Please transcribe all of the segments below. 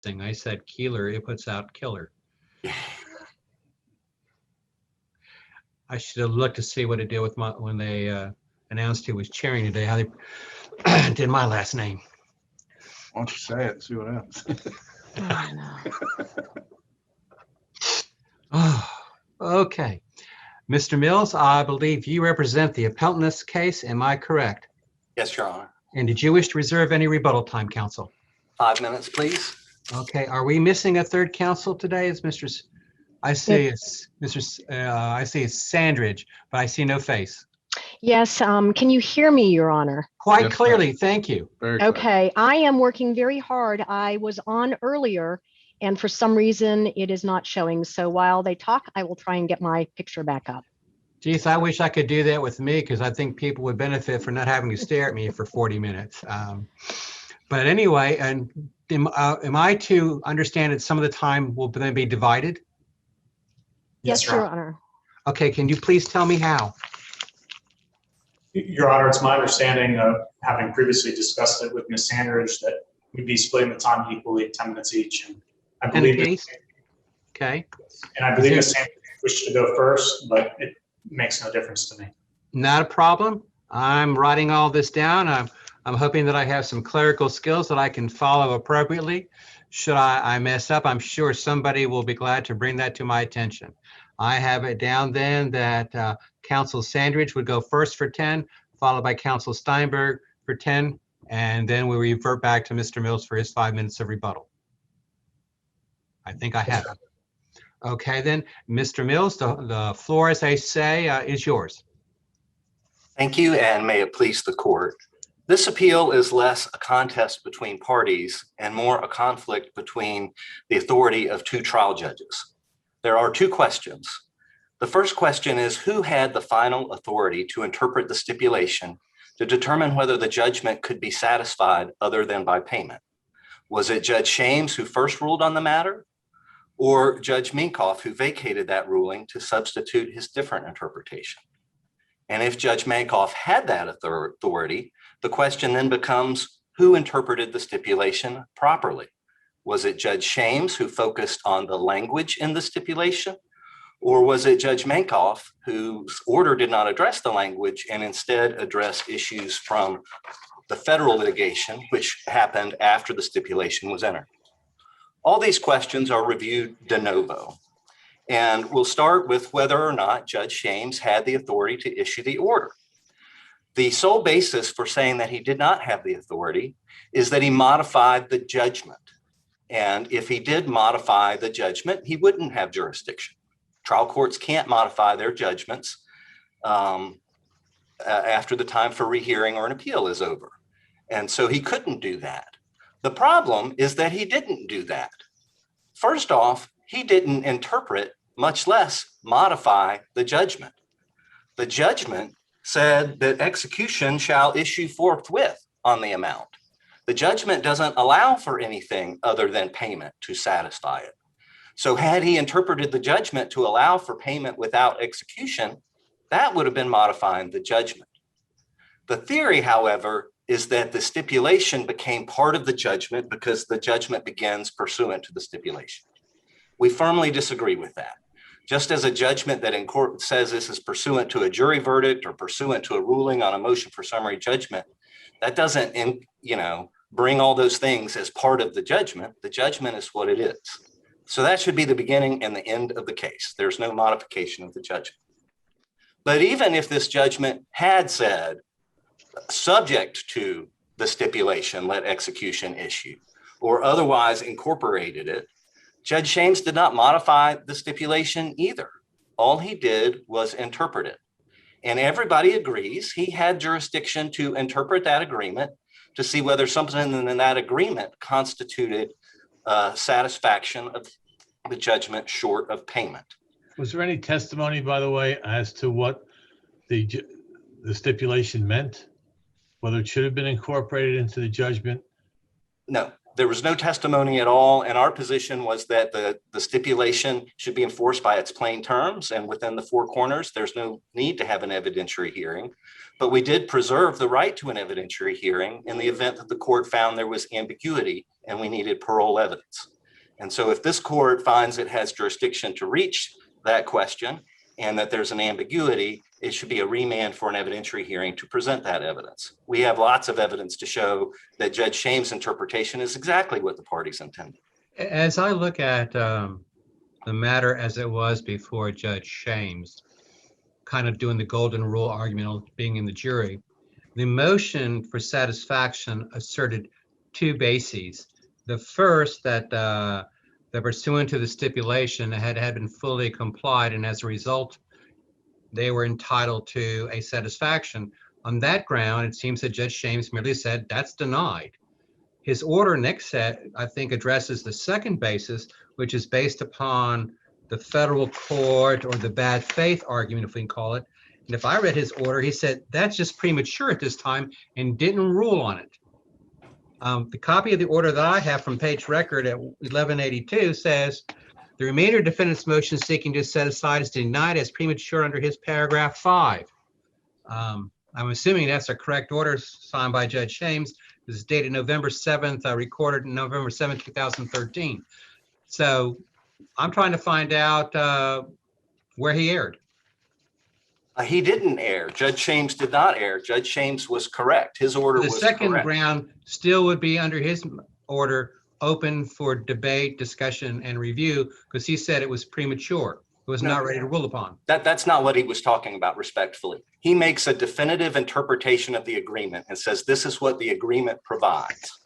thing. I said Keeler, it puts out killer. I should have looked to see what it did with my, when they announced he was chairing today, how they did my last name. Why don't you say it and see what happens? Oh, okay. Mr. Mills, I believe you represent the appellant in this case. Am I correct? Yes, Your Honor. And did you wish to reserve any rebuttal time, counsel? 5 minutes, please. Okay. Are we missing a third counsel today? Is I see it's I see it's Sandridge, but I see no face. Yes, can you hear me, Your Honor? Quite Yes, clearly. Thank you. Very clear. Okay, I am working very hard. I was on earlier, and for some reason it is not showing. So while they talk, I will try and get my picture back up. Geez, I wish I could do that with me because I think people would benefit from not having to stare at me for 40 minutes. But anyway, and am I to understand that some of the time will then be divided? Yes, Your Honor. Okay, can you please tell me how? Your Honor, it's my understanding, having previously discussed it with Ms. Sandridge, that we'd be splitting the time equally, 10 minutes each. And I 10 believe, apiece? Okay, Ms. Sandridge wished to go first, but it makes no difference to me. not a problem. I'm writing all this down. I'm hoping that I have some clerical skills that I can follow appropriately. Should I mess up, I'm sure somebody will be glad to bring that to my attention. I have it down then that Counsel Sandridge would go first for 10, followed by Counsel Steinberg for 10, and then we revert back to Mr. Mills for his 5 minutes of rebuttal. I think I have it. Okay, then, Mr. Mills, the floor, as I say, is yours. Thank you, and may it please the court. This appeal is less a contest between parties and more a conflict between the authority of two trial judges. There are two questions. The first question is, who had the final authority to interpret the stipulation to determine whether the judgment could be satisfied other than by payment? Was it Judge Shames who first ruled on the matter, or Judge Minkoff who vacated that ruling to substitute his different interpretation? And if Judge Minkoff had that authority, the question then becomes, who interpreted the stipulation properly? Was it Judge Shames who focused on the language in the stipulation? Or was it Judge Minkoff whose order did not address the language and instead addressed issues from the federal litigation, which happened after the stipulation was entered? All these questions are reviewed de novo. And we'll start with whether or not Judge Shames had the authority to issue the order. The sole basis for saying that he did not have the authority is that he modified the judgment. And if he did modify the judgment, he wouldn't have jurisdiction. Trial courts can't modify their judgments after the time for rehearing or an appeal is over. And so he couldn't do that. The problem is that he didn't do that. First off, he didn't interpret, much less modify the judgment. The judgment said that execution shall issue forthwith on the amount. The judgment doesn't allow for anything other than payment to satisfy it. So had he interpreted the judgment to allow for payment without execution, that would have been modifying the judgment. The theory, however, is that the stipulation became part of the judgment because the judgment begins pursuant to the stipulation. We firmly disagree with that. Just as a judgment that in court says this is pursuant to a jury verdict or pursuant to a ruling on a motion for summary judgment, that doesn't, bring all those things as part of the judgment. The judgment is what it is. So that should be the beginning and the end of the case. There's no modification of the judgment. But even if this judgment had said, subject to the stipulation, let execution issue, or otherwise incorporated it, Judge Shames did not modify the stipulation either. All he did was interpret it. And everybody agrees he had jurisdiction to interpret that agreement to see whether something in that agreement constituted satisfaction of the judgment short of payment. Was there any testimony, by the way, as to what the stipulation meant? Whether it should have been incorporated into the judgment? No, There was no testimony at all, and our position was that the stipulation should be enforced by its plain terms, and within the four corners, there's no need to have an evidentiary hearing. But we did preserve the right to an evidentiary hearing in the event that the court found there was ambiguity and we needed parole evidence. And so if this court finds it has jurisdiction to reach that question and that there's an ambiguity, it should be a remand for an evidentiary hearing to present that evidence. We have lots of evidence to show that Judge Shames' interpretation is exactly what the parties intended. As I look at the matter as it was before Judge Shames, kind of doing the golden rule argument of being in the jury, the motion for satisfaction asserted two bases. The first, that pursuant to the stipulation had been fully complied, and as a result, they were entitled to a satisfaction. On that ground, it seems that Judge Shames merely said that's denied. His order next set, I think, addresses the second basis, which is based upon the federal court or the bad faith argument, if we can call it. And if I read his order, he said that's just premature at this time and didn't rule on it. The copy of the order that I have from page record at 1182 says the remainder of defendant's motion seeking to set aside is denied as premature under his paragraph 5. I'm assuming that's a correct order signed by Judge Shames. This is dated November 7th, recorded November 7th, 2013. So I'm trying to find out where he erred. He didn't err. Judge Shames did not err. Judge Shames was correct. His order The was second correct. ground still would be under his order open for debate, discussion, and review, because he said it was premature. It was not ready to rule upon. That's not what he was talking about, respectfully. He makes a definitive interpretation of the agreement and says this is what the agreement provides.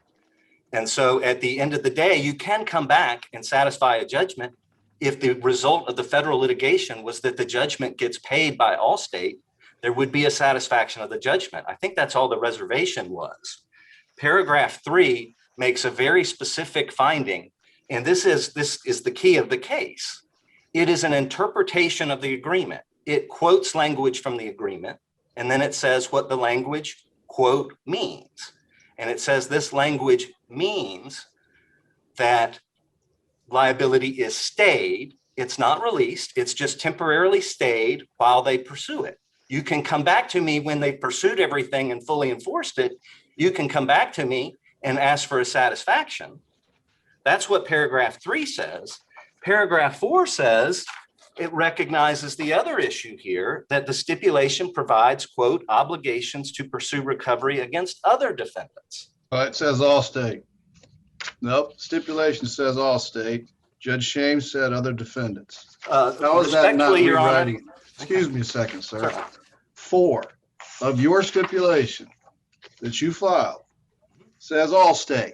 And so at the end of the day, you can come back and satisfy a judgment if the result of the federal litigation was that the judgment gets paid by Allstate. There would be a satisfaction of the judgment. I think that's all the reservation was. Paragraph 3 makes a very specific finding, and this is the key of the case. It is an interpretation of the agreement. It quotes language from the agreement, and then it says what the language, quote, means. And it says this language means that liability is stayed. It's not released. It's just temporarily stayed while they pursue it. You can come back to me when they've pursued everything and fully enforced it. You can come back to me and ask for a satisfaction. That's what paragraph 3 says. Paragraph 4 says it recognizes the other issue here, that the stipulation provides, quote, obligations to pursue recovery against other defendants. It says Allstate. Nope, stipulation says Allstate. Judge Shames said other defendants. How is that not Respectfully, Your Honor. rewriting? Excuse me a second, sir. Sir. 4 of your stipulation that you filed says Allstate.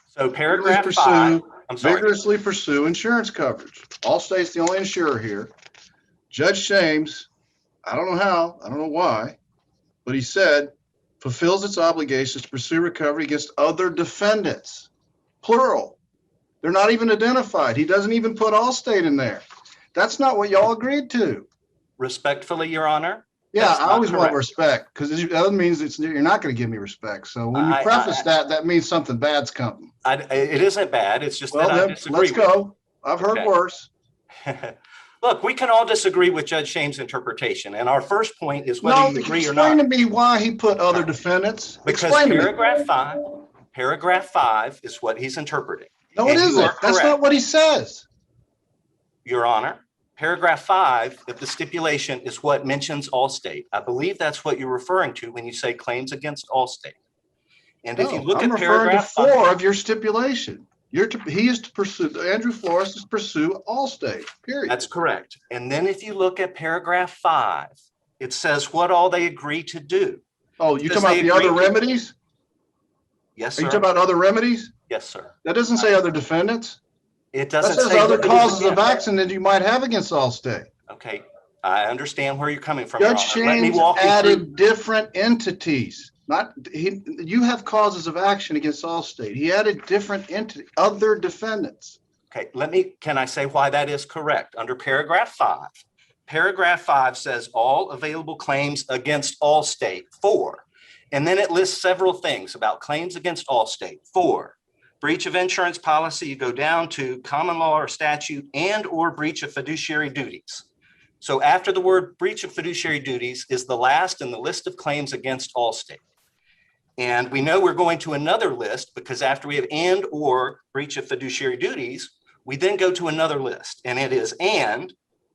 So paragraph 5, I'm sorry. Vigorously pursue insurance coverage. Allstate's the only insurer here. Judge Shames, I don't know how, I don't know why, but he said fulfills its obligations to pursue recovery against other defendants, plural. They're not even identified. He doesn't even put Allstate in there. That's not what y'all agreed to. Respectfully, Your Honor. Yeah, That's I not always want correct. respect, because that means you're not going to give me respect. So when you preface that means something bad's coming. It isn't bad. It's just Well, that I then, disagree. let's go. I've heard Okay. worse. Look, we can all disagree with Judge Shames' interpretation. And our first point is whether No, you agree or explain not. to me why he put other defendants. Because Explain to me. paragraph 5 is what he's interpreting. No, it and you isn't. are That's correct. not what he says. Your Honor, paragraph 5 of the stipulation is what mentions Allstate. I believe that's what you're referring to when you say claims against Allstate. And if you No, look I'm at referring to paragraph 4 5, of your stipulation. He is to pursue, Andrew Flores is to pursue Allstate, period. that's correct. And then if you look at paragraph 5, it says what all they agree to do. Oh, you Because talking about they the other agree- remedies? Yes, Are you sir. talking about other remedies? Yes, sir. That doesn't say other defendants. It That doesn't says say other what it is causes of again. action that you might have against Allstate. Okay, I understand where you're coming from, Your Judge Honor. Let me Shames walk you through. added different entities. You have causes of action against Allstate. He added different entities, other defendants. Okay, can I say why that is correct? Under paragraph 5, paragraph 5 says all available claims against Allstate, 4. And then it lists several things about claims against Allstate. 4, breach of insurance policy, you go down to common law or statute and or breach of fiduciary duties. So after the word breach of fiduciary duties is the last in the list of claims against Allstate. And we know we're going to another list because after we have and or breach of fiduciary duties, we then go to another list and it is and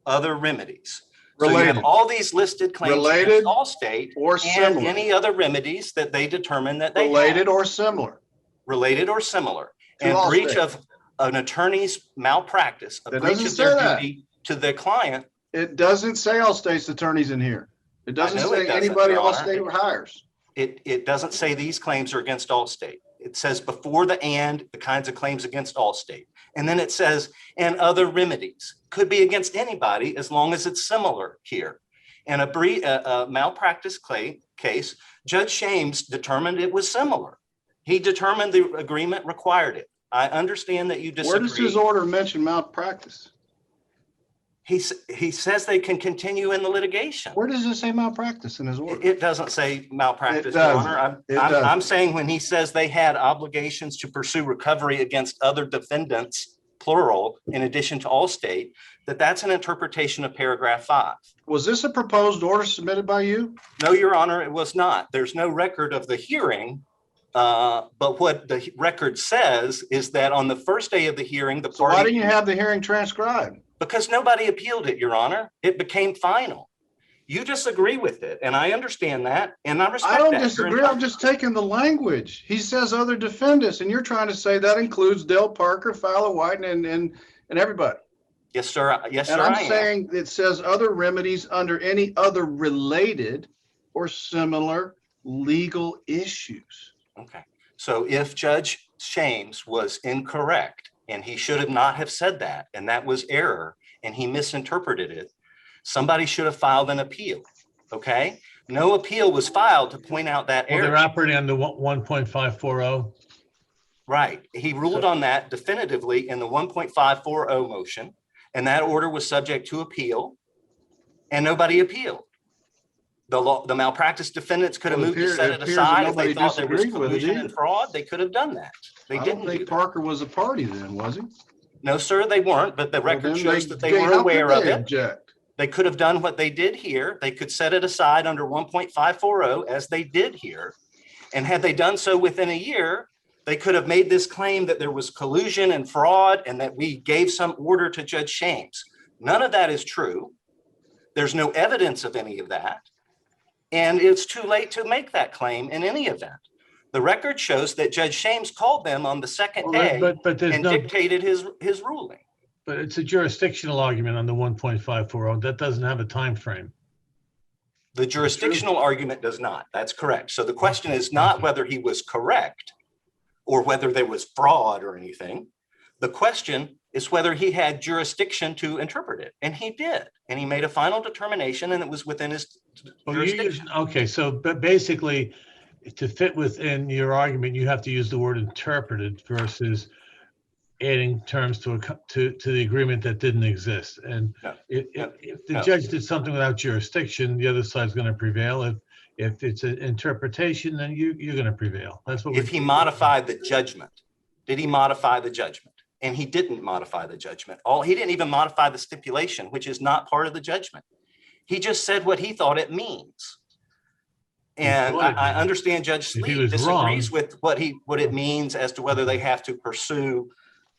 other remedies. So you have Related. all these listed claims Related against Allstate or and similar. any other remedies that they determine that they Related have. or similar. Related or similar. To And breach Allstate. of an attorney's malpractice, a That breach doesn't of say their that. duty to their client. It doesn't say Allstate's attorneys in here. It doesn't know say it doesn't, anybody Your Honor. Allstate hires. It doesn't say these claims are against Allstate. It says before the and the kinds of claims against Allstate. And then it says and other remedies could be against anybody as long as it's similar here. And a malpractice case, Judge Shames determined it was similar. He determined the agreement required it. I understand that you Where does his disagree. order mention malpractice? He says they can continue in the litigation. Where does it say malpractice in his order? It doesn't say malpractice, Your doesn't. Honor. It I'm doesn't. saying when he says they had obligations to pursue recovery against other defendants, plural, in addition to Allstate, that's an interpretation of paragraph 5. Was this a proposed order submitted by you? No, Your Honor, it was not. There's no record of the hearing. But what the record says is that on the first day of the hearing, the So why party, didn't you have the hearing transcribed? because nobody appealed it, Your Honor, it became final. You disagree with it, and I understand that, and I respect I that. don't disagree. I'm just taking the language. He says other defendants, and you're trying to say that includes Dale Parker, Fowler White, and everybody. Yes, sir. Yes, And sir, I'm I am. saying it says other remedies under any other related or similar legal issues. Okay, so if Judge Shames was incorrect and he should have not have said that, and that was error, and he misinterpreted it, somebody should have filed an appeal, okay? No appeal was filed to point out that Well, they're error. operating under 1.540. Right, he ruled on that definitively in the 1.540 motion, and that order was subject to appeal, and nobody appealed. The malpractice defendants could have Well, moved to set it appears that aside if they nobody thought there was disagreed with it collusion and either. fraud, they could have done that. They I didn't don't do think that. Parker was a party then, was he? No, sir, they weren't, but the Well, record then shows that they how were could aware of they it. object? They could have done what they did here. They could set it aside under 1.540 as they did here. And had they done so within a year, they could have made this claim that there was collusion and fraud and that we gave some order to Judge Shames. None of that is true. There's no evidence of any of that. And it's too late to make that claim in any event. The record shows that Judge Shames called them on the second Well, day but there's and no, dictated his ruling. but it's a jurisdictional argument on the 1.540. That doesn't have a time frame. The jurisdictional argument does not. That's correct. So the question is not whether he was correct or whether there was fraud or anything. The question is whether he had jurisdiction to interpret it. And he did. And he made a final determination and it was within his Well, you use, jurisdiction. okay, so but basically, to fit within your argument, you have to use the word interpreted versus adding terms to the agreement that didn't exist. And No, if the no. judge did something without jurisdiction, the other side's going to prevail. If it's an interpretation, then you're going to prevail. That's what. If he modified the judgment, did he modify the judgment? And he didn't modify the judgment. He didn't even modify the stipulation, which is not part of the judgment. He just said what he thought it means. And thought it I meant. understand Judge If he Sleet was disagrees wrong- with what it means as to whether they have to pursue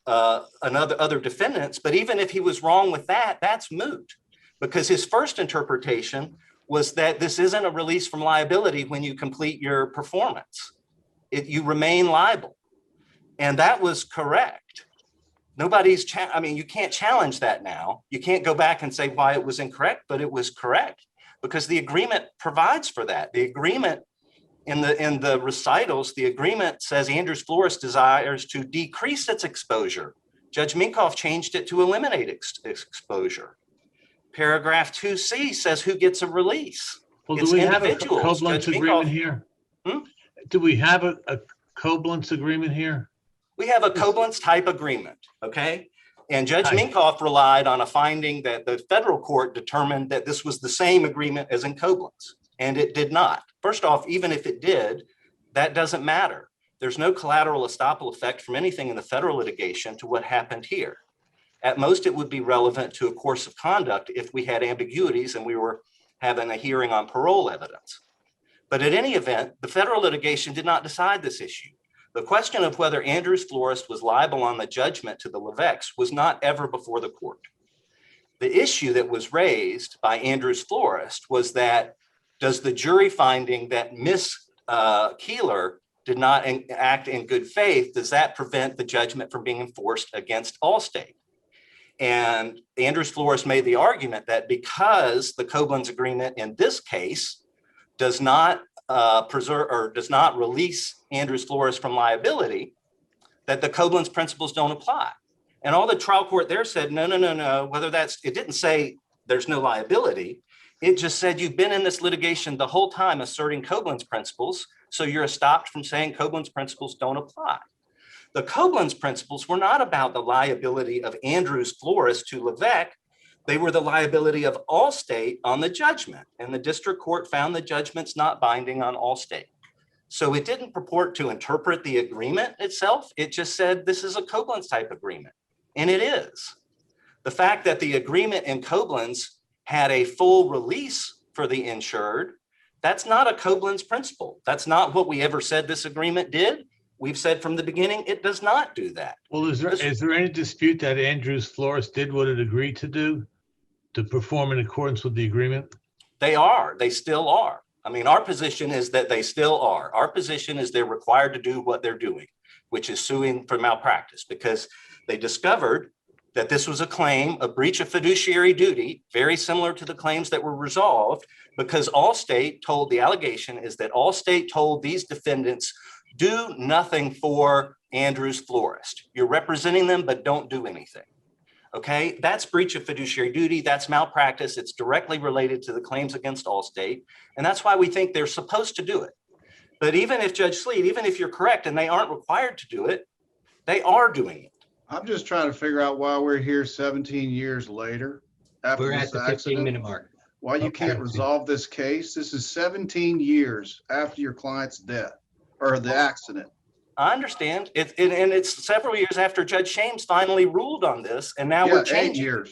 other defendants. But even if he was wrong with that, that's moot. Because his first interpretation was that this isn't a release from liability when you complete your performance. You remain liable. And that was correct. You can't challenge that now. You can't go back and say why it was incorrect, but it was correct because the agreement provides for that. The agreement in the recitals, the agreement says Andrews Flores desires to decrease its exposure. Judge Minkoff changed it to eliminate exposure. Paragraph 2C says who gets a release. Well, It's do we have a individuals. covalence Judge agreement Minkoff- here? Hmm? Do we have a covalence agreement here? We have a covalence type agreement, okay? And Judge Right. Minkoff relied on a finding that the federal court determined that this was the same agreement as in covalence. and it did not. First off, even if it did, that doesn't matter. There's no collateral estoppel effect from anything in the federal litigation to what happened here. At most, it would be relevant to a course of conduct if we had ambiguities and we were having a hearing on parole evidence. But in any event, the federal litigation did not decide this issue. The question of whether Andrews Florist was liable on the judgment to the Levesques was not ever before the court. The issue that was raised by Andrews Florist was that, does the jury finding that Miss Keeler did not act in good faith, does that prevent the judgment from being enforced against Allstate? And Andrews Florist made the argument that because the Koblenz agreement in this case does not preserve or does not release Andrews Florist from liability, that the Koblenz principles don't apply. And all the trial court there said, no, whether it didn't say there's no liability. It just said you've been in this litigation the whole time asserting Koblenz principles, so you're stopped from saying Koblenz principles don't apply. The Koblenz principles were not about the liability of Andrews Florist to Levesque. They were the liability of Allstate on the judgment, and the district court found the judgment's not binding on Allstate. So it didn't purport to interpret the agreement itself. It just said this is a Koblenz type agreement, and it is. The fact that the agreement in Koblenz had a full release for the insured, that's not a Koblenz principle. That's not what we ever said this agreement did. We've said from the beginning, it does not do that. Well, is there any dispute that Andrews Florist did what it agreed to do, to perform in accordance with the agreement? They still are. I mean, our position is that they still are. Our position is they're required to do what they're doing, which is suing for malpractice, because they discovered that this was a claim, a breach of fiduciary duty, very similar to the claims that were resolved, because Allstate told, the allegation is that Allstate told these defendants, do nothing for Andrews Florist. You're representing them, but don't do anything. Okay, that's breach of fiduciary duty. That's malpractice. It's directly related to the claims against Allstate. And that's why we think they're supposed to do it. But even if Judge Sleet, even if you're correct and they aren't required to do it, they are doing it. I'm just trying to figure out why we're here 17 years later after We're at this the accident. 15-minute mark. Why you Okay. can't resolve this case? This is 17 years after your client's death or the accident. I understand. And it's several years after Judge Shames finally ruled on this, and now Yeah, we're 8 changing. years.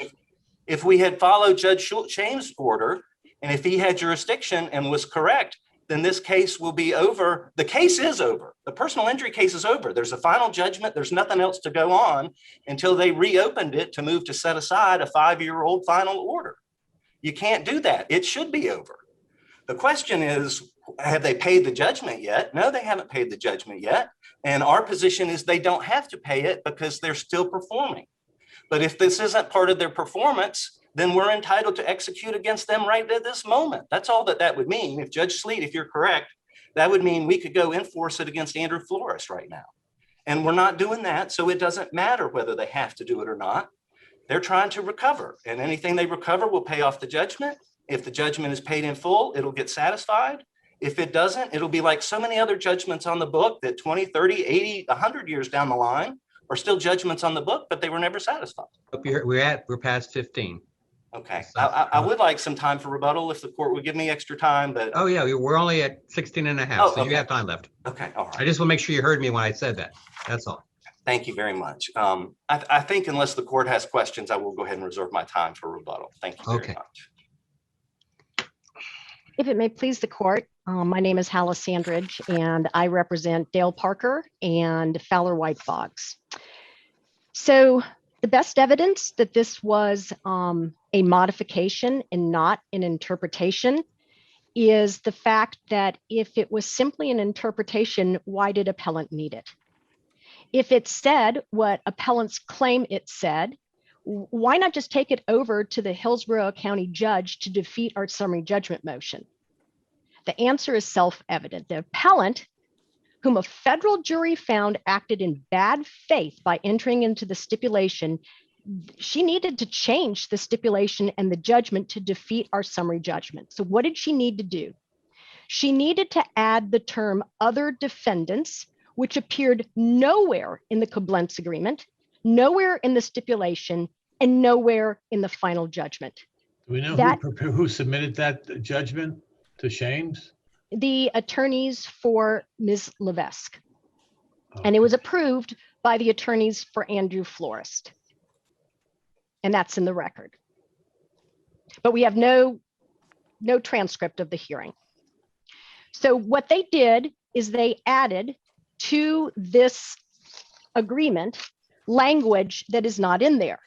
If we had followed Judge Shames' order, and if he had jurisdiction and was correct, then this case will be over. The case is over. The personal injury case is over. There's a final judgment. There's nothing else to go on until they reopened it to move to set aside a 5-year-old final order. You can't do that. It should be over. The question is, have they paid the judgment yet? No, they haven't paid the judgment yet. And our position is they don't have to pay it because they're still performing. But if this isn't part of their performance, then we're entitled to execute against them right at this moment. That's all that would mean. If Judge Sleet, if you're correct, that would mean we could go enforce it against Andrew Florist right now. And we're not doing that, so it doesn't matter whether they have to do it or not. They're trying to recover, and anything they recover will pay off the judgment. If the judgment is paid in full, it'll get satisfied. If it doesn't, it'll be like so many other judgments on the book that 20, 30, 80, 100 years down the line are still judgments on the book, but they were never satisfied. We're past 15. Okay, I would like some time for rebuttal if the court would give me extra time, but. Oh, yeah, we're only at 16 and a half, Oh, so okay. you have time left. Okay, all I right. just want to make sure you heard me when I said that. That's all. Thank you very much. I think unless the court has questions, I will go ahead and reserve my time for rebuttal. Thank you very Okay. much. If it may please the court, my name is Hala Sandridge, and I represent Dale Parker and Fowler White Boggs. So the best evidence that this was a modification and not an interpretation is the fact that if it was simply an interpretation, why did appellant need it? If it said what appellants claim it said, why not just take it over to the Hillsborough County judge to defeat our summary judgment motion? The answer is self-evident. The appellant, whom a federal jury found acted in bad faith by entering into the stipulation, she needed to change the stipulation and the judgment to defeat our summary judgment. So what did she need to do? She needed to add the term other defendants, which appeared nowhere in the Koblenz agreement, nowhere in the stipulation, and nowhere in the final judgment. Do we know That- who submitted that judgment? To Shames? The attorneys for Ms. Levesque. And it was approved by the attorneys for Andrew Florist. And that's in the record. But we have no transcript of the hearing. So what they did is they added to this agreement language that is not in there.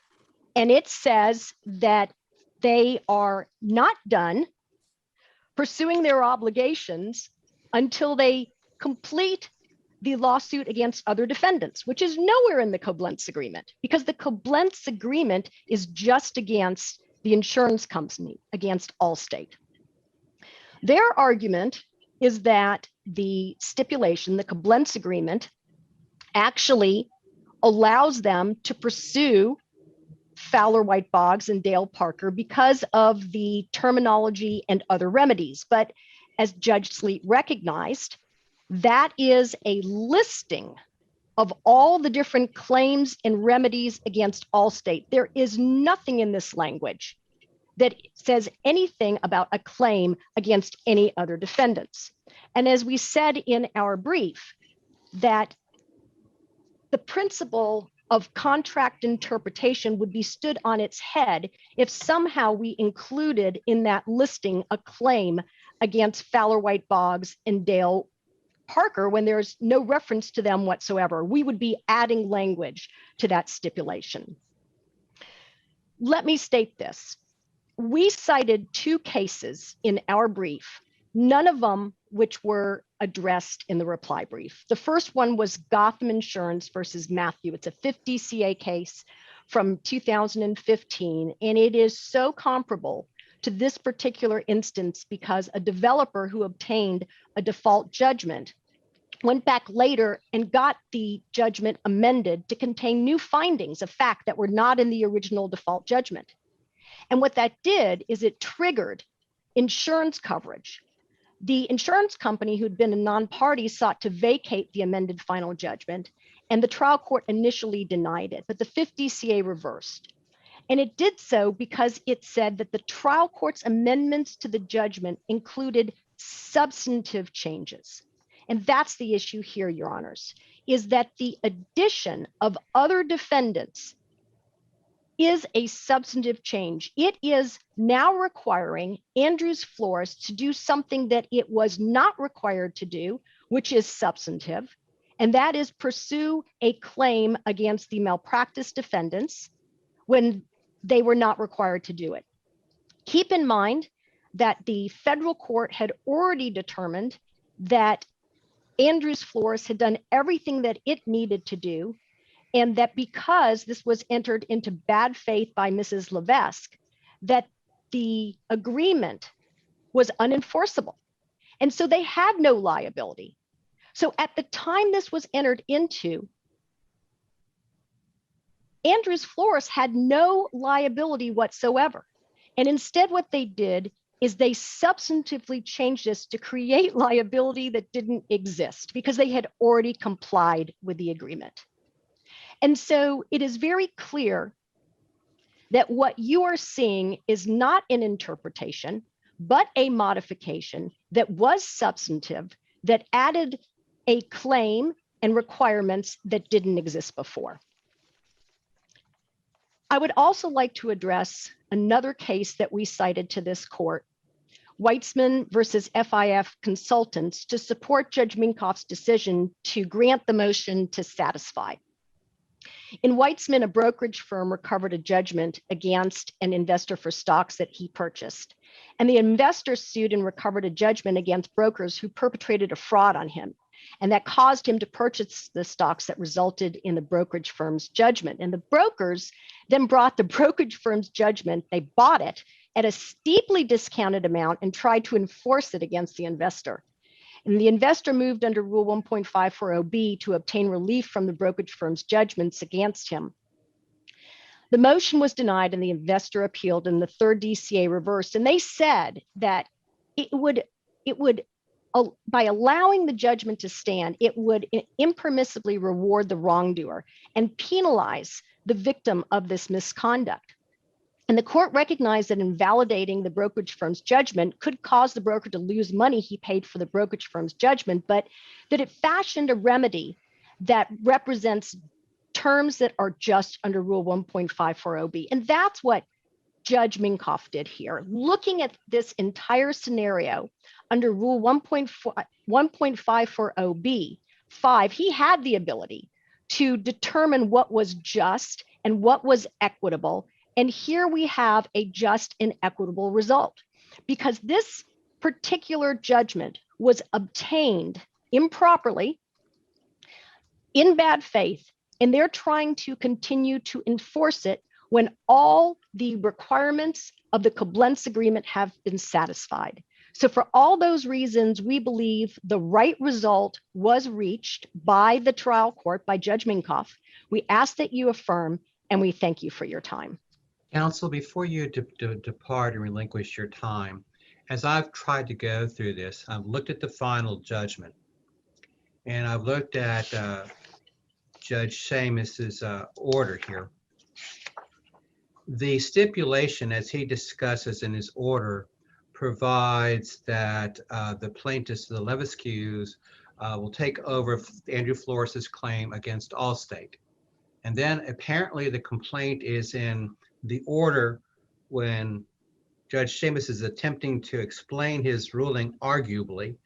And it says that they are not done pursuing their obligations until they complete the lawsuit against other defendants, which is nowhere in the Koblenz agreement, because the Koblenz agreement is just against the insurance company, against Allstate. Their argument is that the stipulation, the Koblenz agreement, actually allows them to pursue Fowler White Boggs and Dale Parker because of the terminology and other remedies. But as Judge Sleet recognized, that is a listing of all the different claims and remedies against Allstate. There is nothing in this language that says anything about a claim against any other defendants. And as we said in our brief, that the principle of contract interpretation would be stood on its head if somehow we included in that listing a claim against Fowler White Boggs and Dale Parker when there's no reference to them whatsoever. We would be adding language to that stipulation. Let me state this. We cited 2 cases in our brief, none of them which were addressed in the reply brief. The first one was Gotham Insurance versus Matthew. It's a 50 CA case from 2015, and it is so comparable to this particular instance because a developer who obtained a default judgment went back later and got the judgment amended to contain new findings of fact that were not in the original default judgment. And what that did is it triggered insurance coverage. The insurance company who'd been a non-party sought to vacate the amended final judgment, and the trial court initially denied it, but the 50 CA reversed. And it did so because it said that the trial court's amendments to the judgment included substantive changes. And that's the issue here, Your Honors, is that the addition of other defendants is a substantive change. It is now requiring Andrews Florist to do something that it was not required to do, which is substantive, and that is pursue a claim against the malpractice defendants when they were not required to do it. Keep in mind that the federal court had already determined that Andrews Florist had done everything that it needed to do, and that because this was entered into bad faith by Mrs. Levesque, that the agreement was unenforceable. And so they had no liability. So at the time this was entered into, Andrews Florist had no liability whatsoever. And instead what they did is they substantively changed this to create liability that didn't exist because they had already complied with the agreement. And so it is very clear that what you are seeing is not an interpretation, but a modification that was substantive, that added a claim and requirements that didn't exist before. I would also like to address another case that we cited to this court, Weitzman versus FIF Consultants, to support Judge Minkoff's decision to grant the motion to satisfy. In Weitzman, a brokerage firm recovered a judgment against an investor for stocks that he purchased. And the investor sued and recovered a judgment against brokers who perpetrated a fraud on him. And that caused him to purchase the stocks that resulted in the brokerage firm's judgment. And the brokers then brought the brokerage firm's judgment, they bought it at a steeply discounted amount and tried to enforce it against the investor. And the investor moved under Rule 1.540B to obtain relief from the brokerage firm's judgments against him. The motion was denied and the investor appealed, and the third DCA reversed. And they said that it would, by allowing the judgment to stand, it would impermissibly reward the wrongdoer and penalize the victim of this misconduct. And the court recognized that invalidating the brokerage firm's judgment could cause the broker to lose money he paid for the brokerage firm's judgment, but that it fashioned a remedy that represents terms that are just under Rule 1.540B. And that's what Judge Minkoff did here. Looking at this entire scenario under Rule 1.540B5, he had the ability to determine what was just and what was equitable. And here we have a just and equitable result, because this particular judgment was obtained improperly, in bad faith, and they're trying to continue to enforce it when all the requirements of the Koblenz agreement have been satisfied. So for all those reasons, we believe the right result was reached by the trial court, by Judge Minkoff. We ask that you affirm, and we thank you for your time. Counsel, before you depart and relinquish your time, as I've tried to go through this, I've looked at the final judgment, and I've looked at Judge Seamus's order here. The stipulation, as he discusses in his order, provides that the plaintiffs, the Levesque's, will take over Andrew Flores's claim against Allstate. And then apparently the complaint is in the order when Judge Seamus is attempting to explain his ruling, arguably.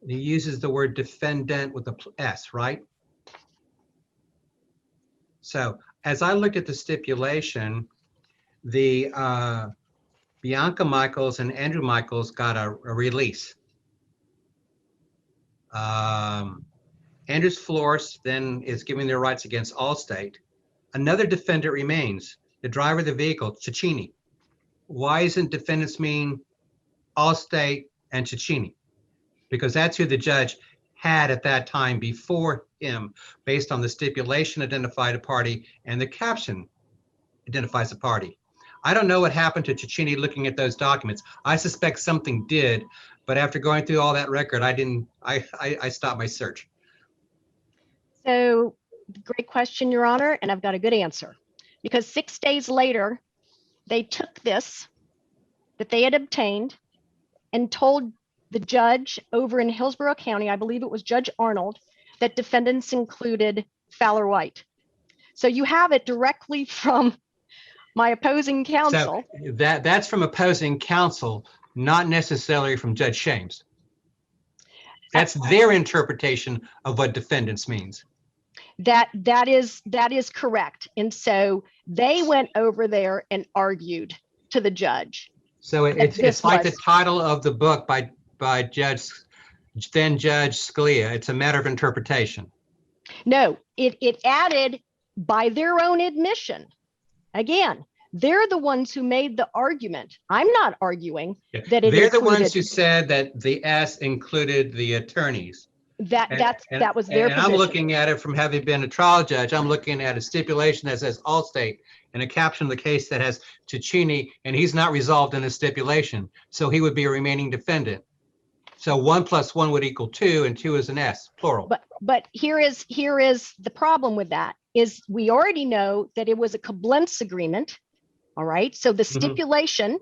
He uses the word defendant with a S, right? So as I looked at the stipulation, the Bianca Michaels and Andrew Michaels got a release. Andrews Flores then is giving their rights against Allstate. Another defendant remains, the driver of the vehicle, Cecchini. Why isn't defendants mean Allstate and Cecchini? Because that's who the judge had at that time before him, based on the stipulation identified a party and the caption identifies a party. I don't know what happened to Cecchini looking at those documents. I suspect something did, but after going through all that record, I stopped my search. So great question, Your Honor, and I've got a good answer. Because 6 days later, they took this that they had obtained and told the judge over in Hillsborough County, I believe it was Judge Arnold, that defendants included Fowler White. So you have it directly from my opposing counsel. So that's from opposing counsel, not necessarily from Judge Shames. That's their interpretation of what defendants means. That is correct. And so they went over there and argued to the judge. So it's like the title of the book by then Judge Scalia. It's a matter of interpretation. No, it added by their own admission. Again, they're the ones who made the argument. I'm not arguing that it They're the included, ones who said that the S included the attorneys. that was their And position. I'm looking at it from having been a trial judge. I'm looking at a stipulation that says Allstate and a caption of the case that has Cecchini, and he's not resolved in a stipulation. So he would be a remaining defendant. So 1 + 1 would equal 2, and 2 is an S, plural. But here is the problem with that is we already know that it was a Koblenz agreement. All right. So the stipulation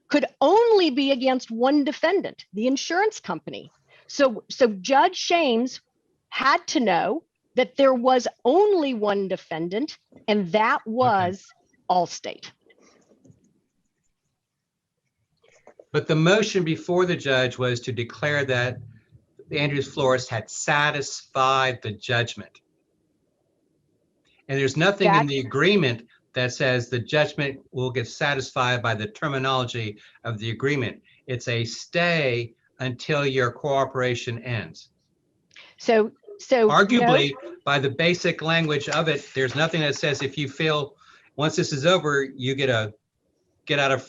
could only be against one defendant, the insurance company. So Judge Shames had to know that there was only one defendant, and that was Allstate. But the motion before the judge was to declare that Andrews Flores had satisfied the judgment. And there's nothing in the agreement that says the judgment will get satisfied by the terminology of the agreement. It's a stay until your cooperation ends. So Arguably, by the basic language of it, there's nothing that says if you feel once this is over, you get a get out of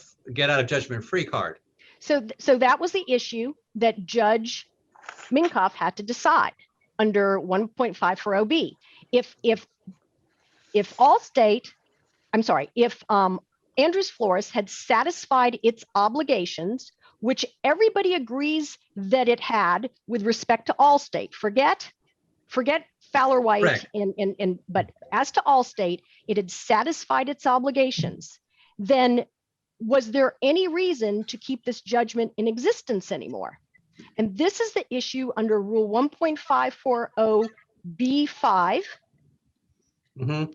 judgment free card. So that was the issue that Judge Minkoff had to decide under 1.540B. If Allstate, I'm sorry, if Andrews Flores had satisfied its obligations, which everybody agrees that it had with respect to Allstate, forget Fowler White, Correct. but as to Allstate, it had satisfied its obligations, then was there any reason to keep this judgment in existence anymore? And this is the issue under Rule 1.540B5 Mhm.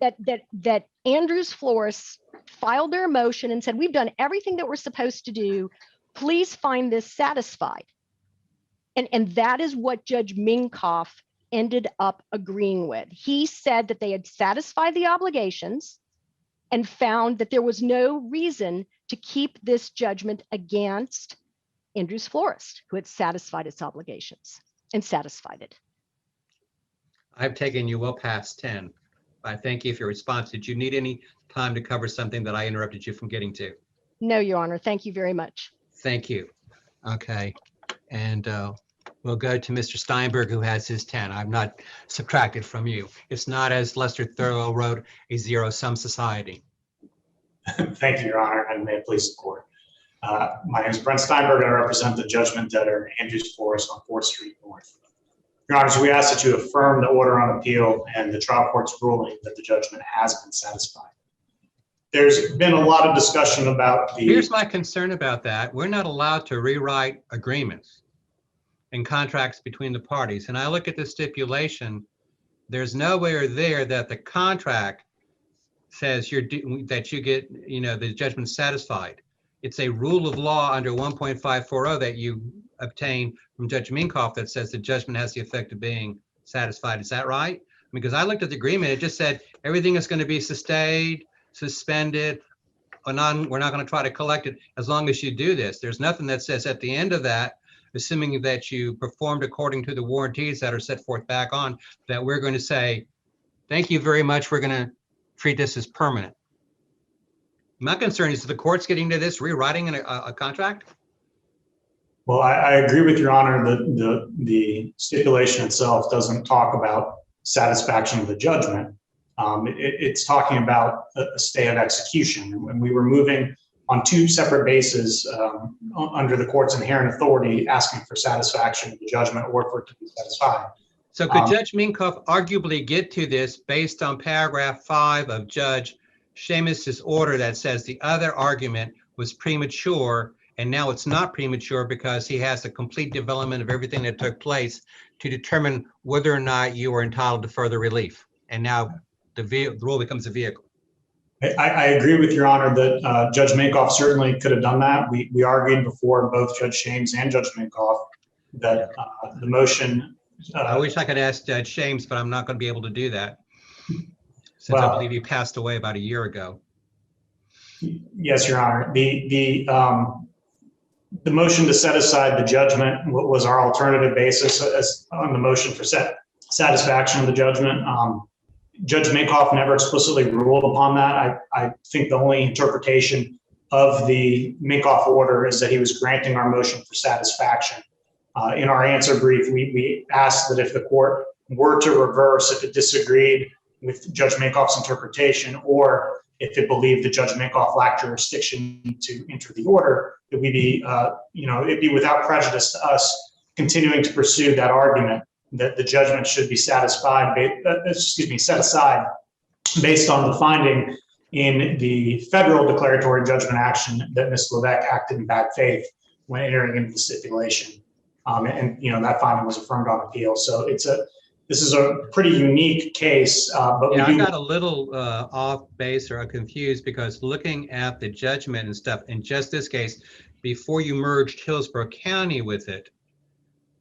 that Andrews Flores filed their motion and said, we've done everything that we're supposed to do. Please find this satisfied. And that is what Judge Minkoff ended up agreeing with. He said that they had satisfied the obligations and found that there was no reason to keep this judgment against Andrews Florist, who had satisfied its obligations and satisfied it. I've taken you well past 10. I thank you for your response. Did you need any time to cover something that I interrupted you from getting to? No, Your Honor. Thank you very much. Thank you. Okay. And we'll go to Mr. Steinberg, who has his 10. I'm not subtracted from you. It's not, as Lester Thurlow wrote, a zero-sum society. Thank you, Your Honor, and may it please the court. My name is Brent Steinberg, and I represent the judgment debtor, Andrews Florist on 4th Street North. Your Honors, we ask that you affirm the order on appeal and the trial court's ruling that the judgment has been satisfied. There's been a lot of discussion about the... Here's my concern about that. We're not allowed to rewrite agreements and contracts between the parties. And I look at the stipulation, there's nowhere there that the contract says that you get, the judgment satisfied. It's a rule of law under 1.540 that you obtain from Judge Minkoff that says the judgment has the effect of being satisfied. Is that right? Because I looked at the agreement, it just said everything is going to be sustained, suspended, we're not going to try to collect it as long as you do this. There's nothing that says at the end of that, assuming that you performed according to the warranties that are set forth back on, that we're going to say, thank you very much, we're going to treat this as permanent. My concern is the court's getting to this, rewriting a contract? Well, I agree with Your Honor that the stipulation itself doesn't talk about satisfaction of the judgment. It's talking about a stay of execution. And we were moving on two separate bases under the court's inherent authority, asking for satisfaction of the judgment or for it to be satisfied. So could Judge Minkoff arguably get to this based on paragraph 5 of Judge Seamus's order that says the other argument was premature and now it's not premature because he has a complete development of everything that took place to determine whether or not you are entitled to further relief? And now the rule becomes a vehicle. I agree with Your Honor that Judge Minkoff certainly could have done that. We argued before both Judge Shames and Judge Minkoff that the motion. I wish I could ask Judge Shames, but I'm not going to be able to do that since I believe he passed away about a year ago. Yes, Your Honor. The motion to set aside the judgment was our alternative basis on the motion for satisfaction of the judgment. Judge Minkoff never explicitly ruled upon that. I think the only interpretation of the Minkoff order is that he was granting our motion for satisfaction. In our answer brief, we asked that if the court were to reverse, if it disagreed with Judge Minkoff's interpretation, or if it believed that Judge Minkoff lacked jurisdiction to enter the order, that we be, it'd be without prejudice to us continuing to pursue that argument that the judgment should be set aside based on the finding in the federal declaratory judgment action that Ms. Levesque acted in bad faith when entering into the stipulation. That finding was affirmed on appeal. So this is a pretty unique case. But yeah, I got a little off base or confused because looking at the judgment and stuff, in just this case, before you merged Hillsborough County with it,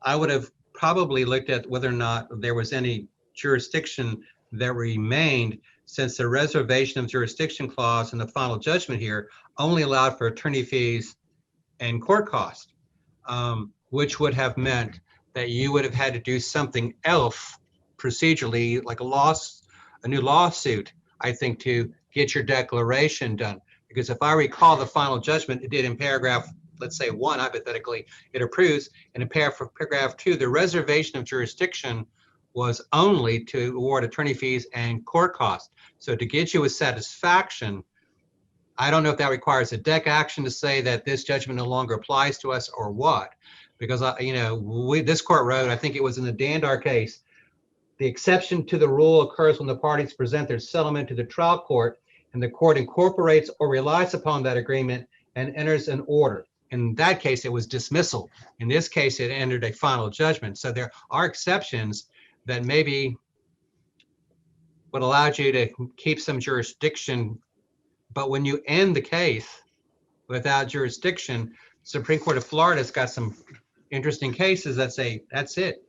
I would have probably looked at whether or not there was any jurisdiction that remained, since the reservation of jurisdiction clause in the final judgment here only allowed for attorney fees and court costs, which would have meant that you would have had to do something else procedurally, like a new lawsuit, I think, to get your declaration done. Because if I recall the final judgment, it did in paragraph, let's say 1, hypothetically, it approves, and in paragraph 2, the reservation of jurisdiction was only to award attorney fees and court costs. So to get you a satisfaction, I don't know if that requires a deck action to say that this judgment no longer applies to us or what, because this court wrote, I think it was in the Dandar case, the exception to the rule occurs when the parties present their settlement to the trial court and the court incorporates or relies upon that agreement and enters an order. In that case, it was dismissal. In this case, it entered a final judgment. So there are exceptions that maybe would allow you to keep some jurisdiction. But when you end the case without jurisdiction, Supreme Court of Florida's got some interesting cases that say that's it.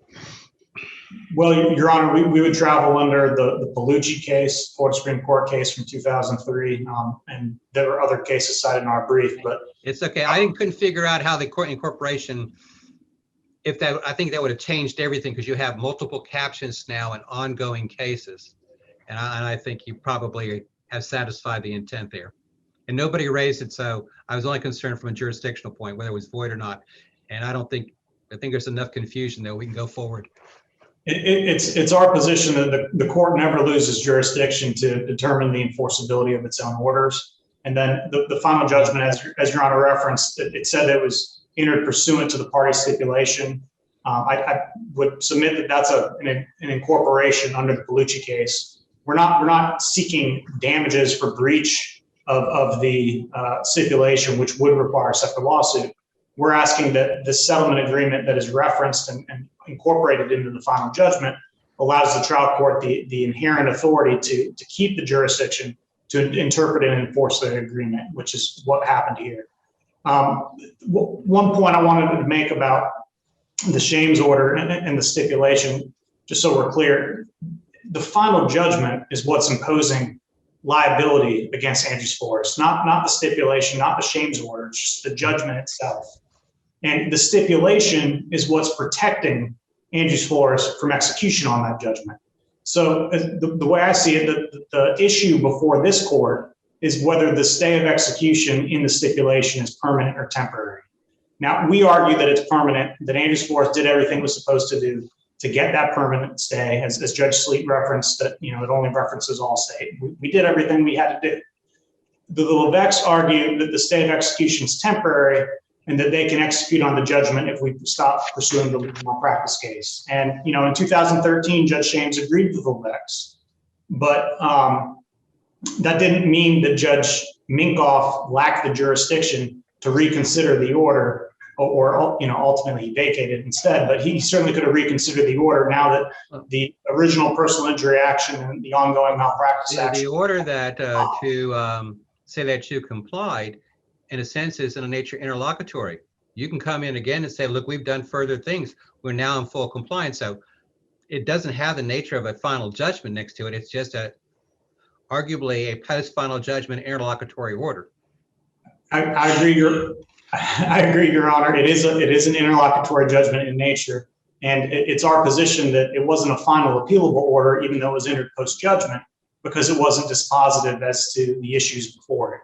Well, Your Honor, we would travel under the Bellucci case, Florida Supreme Court case from 2003, and there were other cases cited in our brief, but It's okay. Couldn't figure out how the court incorporation, if that, I think that would have changed everything because you have multiple captions now in ongoing cases. And I think you probably have satisfied the intent there. And nobody raised it, so I was only concerned from a jurisdictional point, whether it was void or not. And I think there's enough confusion that we can go forward. It's our position that the court never loses jurisdiction to determine the enforceability of its own orders. And then the final judgment, as Your Honor referenced, it said that it was entered pursuant to the party stipulation. I would submit that that's an incorporation under the Bellucci case. We're not seeking damages for breach of the stipulation, which would require a separate lawsuit. We're asking that the settlement agreement that is referenced and incorporated into the final judgment allows the trial court the inherent authority to keep the jurisdiction to interpret and enforce the agreement, which is what happened here. One point I wanted to make about the Shames order and the stipulation, just so we're clear, the final judgment is what's imposing liability against Andrews Forest, not the stipulation, not the Shames order, it's just the judgment itself. And the stipulation is what's protecting Andrews Forest from execution on that judgment. So the way I see it, the issue before this court is whether the stay of execution in the stipulation is permanent or temporary. Now, we argue that it's permanent, that Andrews Forest did everything it was supposed to do to get that permanent stay, as Judge Sleet referenced, that it only references Allstate. We did everything we had to do. The Levesques argue that the stay of execution is temporary and that they can execute on the judgment if we stop pursuing the legal malpractice case. And in 2013, Judge Shames agreed with the Levesques, but that didn't mean that Judge Minkoff lacked the jurisdiction to reconsider the order, or ultimately he vacated instead. But he certainly could have reconsidered the order now that the original personal injury action and the ongoing malpractice action. The order that to say that you complied, in a sense, is in a nature interlocutory. You can come in again and say, look, we've done further things. We're now in full compliance. So it doesn't have the nature of a final judgment next to it. It's just arguably a post-final judgment interlocutory order. I agree, Your Honor. It is an interlocutory judgment in nature, and it's our position that it wasn't a final appealable order, even though it was entered post-judgment, because it wasn't dispositive as to the issues before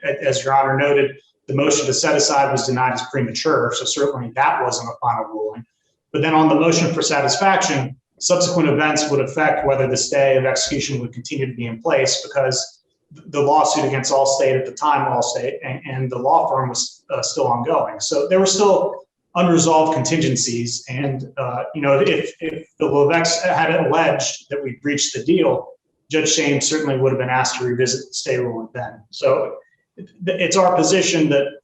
it. As Your Honor noted, the motion to set aside was denied as premature, so certainly that wasn't a final ruling. But then on the motion for satisfaction, subsequent events would affect whether the stay of execution would continue to be in place, because the lawsuit against Allstate at the time, Allstate, and the law firm was still ongoing. So there were still unresolved contingencies. And, if the Levesques had it that we breached the deal, Judge Shames certainly would have been asked to revisit the stay ruling then. So it's our position that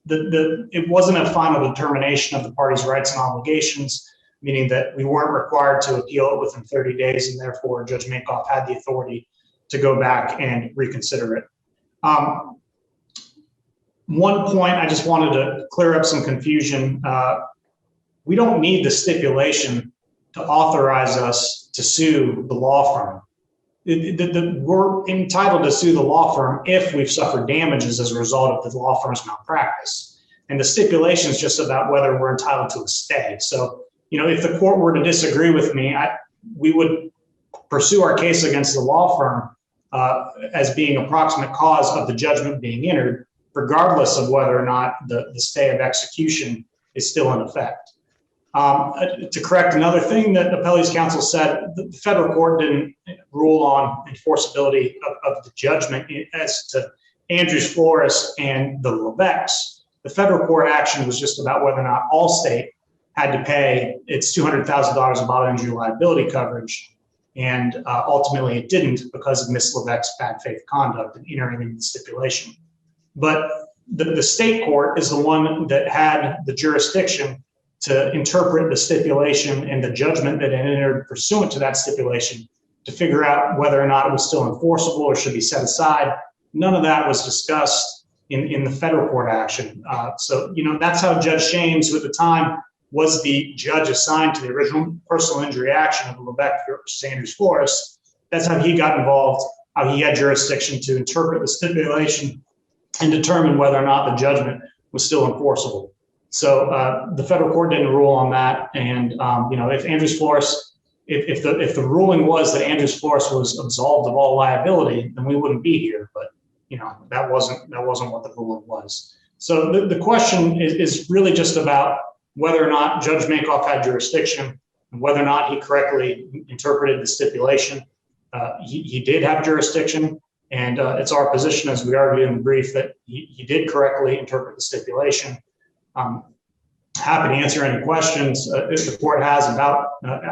it wasn't a final determination of the parties' rights and obligations, meaning that we weren't required to appeal it within 30 days, and therefore Judge Minkoff had the authority to go back and reconsider it. One point I just wanted to clear up some confusion. We don't need the stipulation to authorize us to sue the law firm. We're entitled to sue the law firm if we've suffered damages as a result of the law firm's malpractice. And the stipulation is just about whether we're entitled to a stay. So, if the court were to disagree with me, we would pursue our case against the law firm as being a proximate cause of the judgment being entered, regardless of whether or not the stay of execution is still in effect. To correct another thing that the Appellee's Counsel said, the federal court didn't rule on enforceability of the judgment as to Andrews Forest and the Levesques. The federal court action was just about whether or not Allstate had to pay its $200,000 of bodily injury liability coverage, and ultimately it didn't because of Ms. Levesque's bad faith conduct in entering into the stipulation. But the state court is the one that had the jurisdiction to interpret the stipulation and the judgment that it entered pursuant to that stipulation to figure out whether or not it was still enforceable or should be set aside. None of that was discussed in the federal court action. So, that's how Judge Shames, who at the time was the judge assigned to the original personal injury action of Lebec versus Andrews Flores, that's how he got involved, how he had jurisdiction to interpret the stipulation and determine whether or not the judgment was still enforceable. So the federal court didn't rule on that. And, if Andrews Flores, if the ruling was that Andrews Flores was absolved of all liability, then we wouldn't be here. But, that wasn't what the ruling was. So the question is really just about whether or not Judge Mankoff had jurisdiction and whether or not he correctly interpreted the stipulation. He did have jurisdiction, and it's our position, as we argued in the brief, that he did correctly interpret the stipulation. Happy to answer any questions if the court has about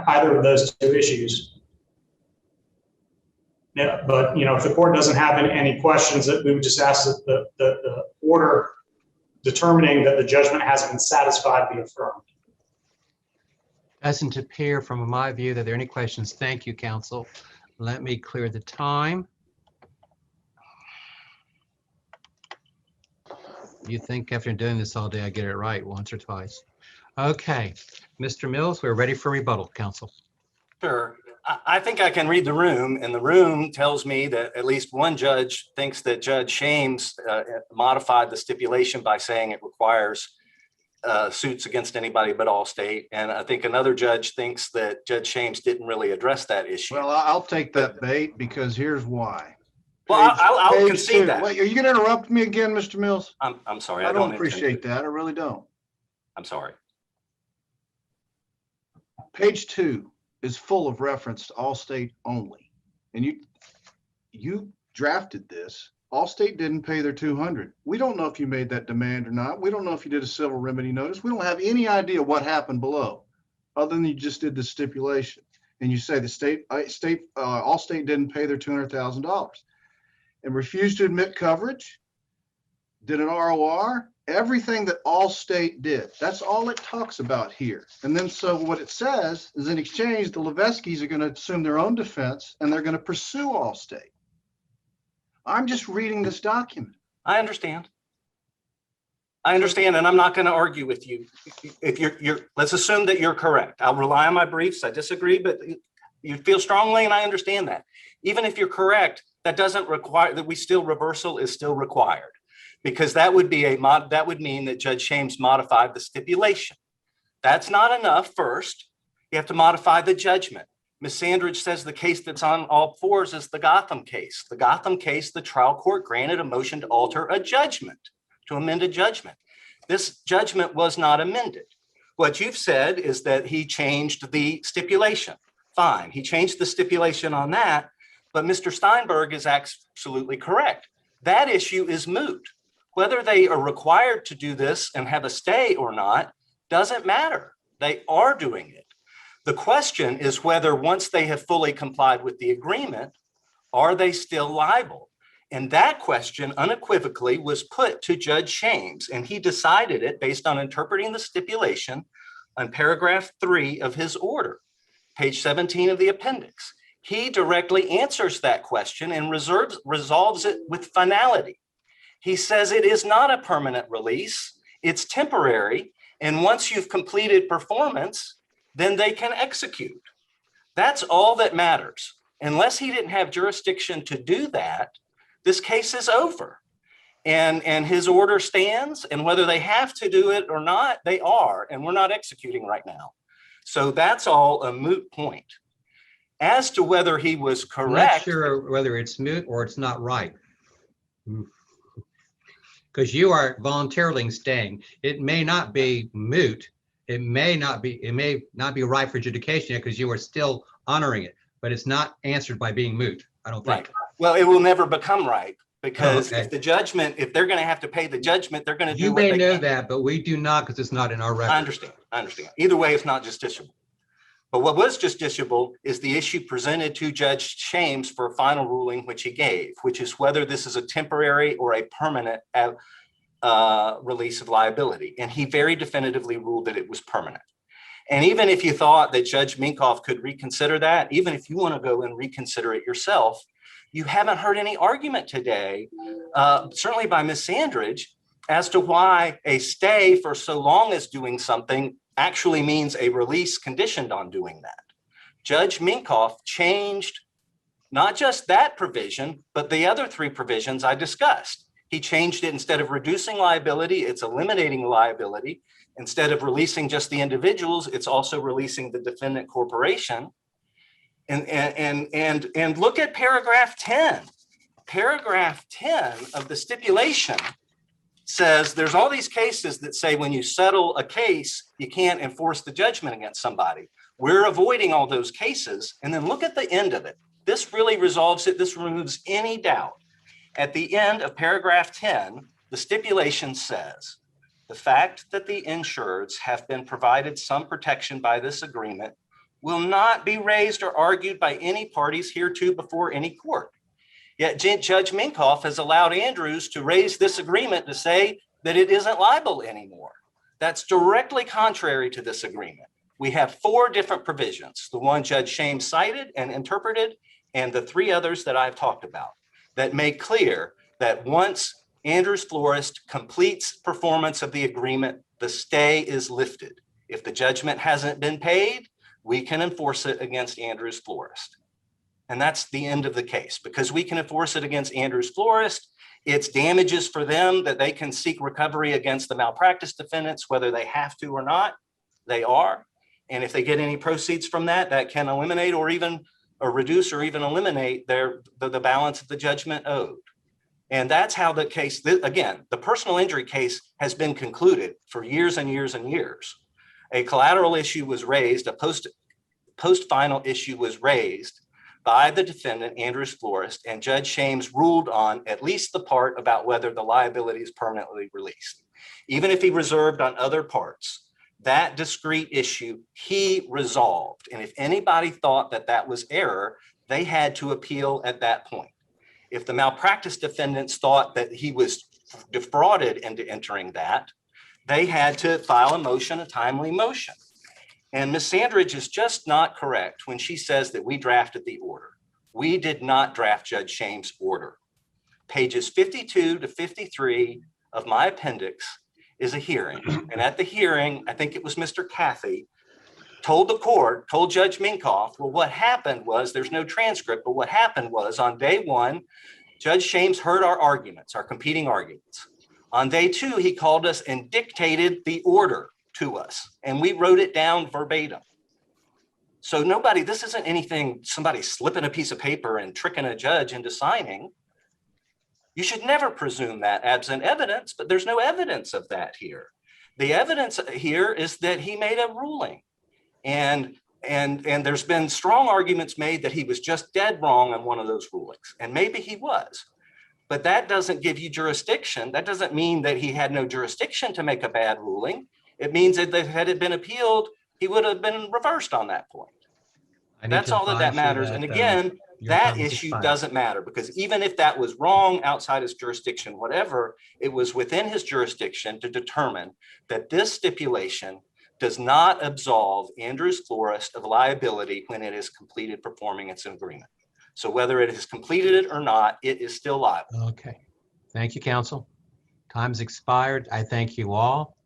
either of those two issues. Yeah, but if the court doesn't have any questions, that we would just ask that the order determining that the judgment has been satisfied be affirmed. Doesn't appear from my view that there are any questions. Thank you, counsel. Let me clear the time. You think after doing this all day, I get it right once or twice. Okay, Mr. Mills, we're ready for rebuttal, counsel. Sure. I think I can read the room, and the room tells me that at least one judge thinks that Judge Shames modified the stipulation by saying it requires suits against anybody but Allstate. And I think another judge thinks that Judge Shames didn't really address that issue. Well, I'll take that bait because here's why. Well, I'll Page concede 2. that. Wait, are you going to interrupt me again, Mr. Mills? I'm sorry. I don't intend appreciate to. that. I really don't. I'm sorry. Page 2 is full of reference to Allstate only. And you drafted this. Allstate didn't pay their $200. We don't know if you made that demand or not. We don't know if you did a civil remedy notice. We don't have any idea what happened below, other than you just did the stipulation. And you say the Allstate didn't pay their $200,000 and refused to admit coverage, did an ROR, everything that Allstate did. That's all it talks about here. And then so what it says is in exchange, the Leveskis are going to assume their own defense and they're going to pursue Allstate. I'm just reading this document. I understand. And I'm not going to argue with you. If let's assume that you're correct. I'll rely on my briefs. I disagree, but you feel strongly, and I understand that. Even if you're correct, that doesn't require that reversal is still required, because that would mean that Judge Shames modified the stipulation. That's not enough. First, you have to modify the judgment. Ms. Sandridge says the case that's on all fours is the Gotham case. The Gotham case, the trial court granted a motion to alter a judgment, to amend a judgment. This judgment was not amended. What you've said is that he changed the stipulation. Fine, he changed the stipulation on that, but Mr. Steinberg is absolutely correct. That issue is moot. Whether they are required to do this and have a stay or not doesn't matter. They are doing it. The question is whether once they have fully complied with the agreement, are they still liable? And that question unequivocally was put to Judge Shames, and he decided it based on interpreting the stipulation on paragraph 3 of his order, page 17 of the appendix. He directly answers that question and resolves it with finality. He says it is not a permanent release, it's temporary, and once you've completed performance, then they can execute. That's all that matters. Unless he didn't have jurisdiction to do that, this case is over. And his order stands, and whether they have to do it or not, they are, and we're not executing right now. So that's all a moot point. As to whether he was correct. I'm not sure whether it's moot or it's not right. Because you are voluntarily staying. It may not be moot. It may not be right for adjudication because you are still honoring it, but it's not answered by being moot, I don't think. Right. Well, it will never become right because if they're going to have to pay the judgment, they're going to do You what may they know can. that, but we do not because it's not in our record. I understand. Either way, it's not justiciable. But what was justiciable is the issue presented to Judge Shames for a final ruling, which he gave, which is whether this is a temporary or a permanent release of liability. And he very definitively ruled that it was permanent. And even if you thought that Judge Minkoff could reconsider that, even if you want to go and reconsider it yourself, you haven't heard any argument today, certainly by Ms. Sandridge, as to why a stay for so long as doing something actually means a release conditioned on doing that. Judge Minkoff changed not just that provision, but the other three provisions I discussed. He changed it. Instead of reducing liability, it's eliminating liability. Instead of releasing just the individuals, it's also releasing the defendant corporation. And look at paragraph 10. Paragraph 10 of the stipulation says there's all these cases that say when you settle a case, you can't enforce the judgment against somebody. We're avoiding all those cases. And then look at the end of it. This really resolves it. This removes any doubt. At the end of paragraph 10, the stipulation says, the fact that the insureds have been provided some protection by this agreement will not be raised or argued by any parties hereto before any court. Yet Judge Minkoff has allowed Andrews to raise this agreement to say that it isn't liable anymore. That's directly contrary to this agreement. We have four different provisions, the one Judge Shames cited and interpreted, and the three others that I've talked about, that make clear that once Andrews Florist completes performance of the agreement, the stay is lifted. If the judgment hasn't been paid, we can enforce it against Andrews Florist. And that's the end of the case. Because we can enforce it against Andrews Florist, it's damages for them that they can seek recovery against the malpractice defendants, whether they have to or not, they are. And if they get any proceeds from that, that can eliminate or reduce or even eliminate the balance of the judgment owed. And that's how the case, again, the personal injury case has been concluded for years and years and years. A collateral issue was raised, a post-final issue was raised by the defendant, Andrews Florist, and Judge Shames ruled on at least the part about whether the liability is permanently released. Even if he reserved on other parts, that discrete issue he resolved. And if anybody thought that that was error, they had to appeal at that point. If the malpractice defendants thought that he was defrauded into entering that, they had to file a motion, a timely motion. And Ms. Sandridge is just not correct when she says that we drafted the order. We did not draft Judge Shames' order. Pages 52 to 53 of my appendix is a hearing. And at the hearing, I think it was Mr. Cathy, told Judge Minkoff, well, what happened was, there's no transcript, but what happened was on day one, Judge Shames heard our arguments, our competing arguments. On day two, he called us and dictated the order to us, and we wrote it down verbatim. So this isn't anything, somebody slipping a piece of paper and tricking a judge into signing. You should never presume that absent evidence, but there's no evidence of that here. The evidence here is that he made a ruling. And there's been strong arguments made that he was just dead wrong on one of those rulings. And maybe he was, but that doesn't give you jurisdiction. That doesn't mean that he had no jurisdiction to make a bad ruling. It means that had it been appealed, he would have been reversed on that point. That's all that matters. And again, that issue doesn't matter, because even if that was wrong outside his jurisdiction, whatever, it was within his jurisdiction to determine that this stipulation does not absolve Andrews Florist of liability when it is completed performing its agreement. So whether it has completed it or not, it is still liable. Okay. Thank you, counsel. Time's expired. I thank you all.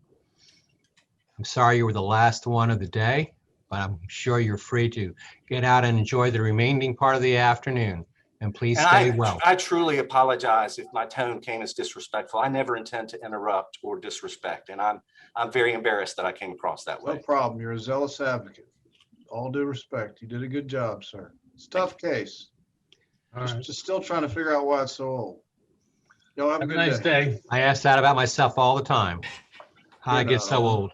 I'm sorry you were the last one of the day, but I'm sure you're free to get out and enjoy the remaining part of the afternoon. And please stay well. I truly apologize if my tone came as disrespectful. I never intend to interrupt or disrespect, and I'm very embarrassed that I came across that way. No problem. You're a zealous advocate. All due respect. You did a good job, sir. It's a tough case. All right. Just still trying to figure out why it's so old. Y'all have a Have a good nice day. I ask that about myself all the time. How I get so old.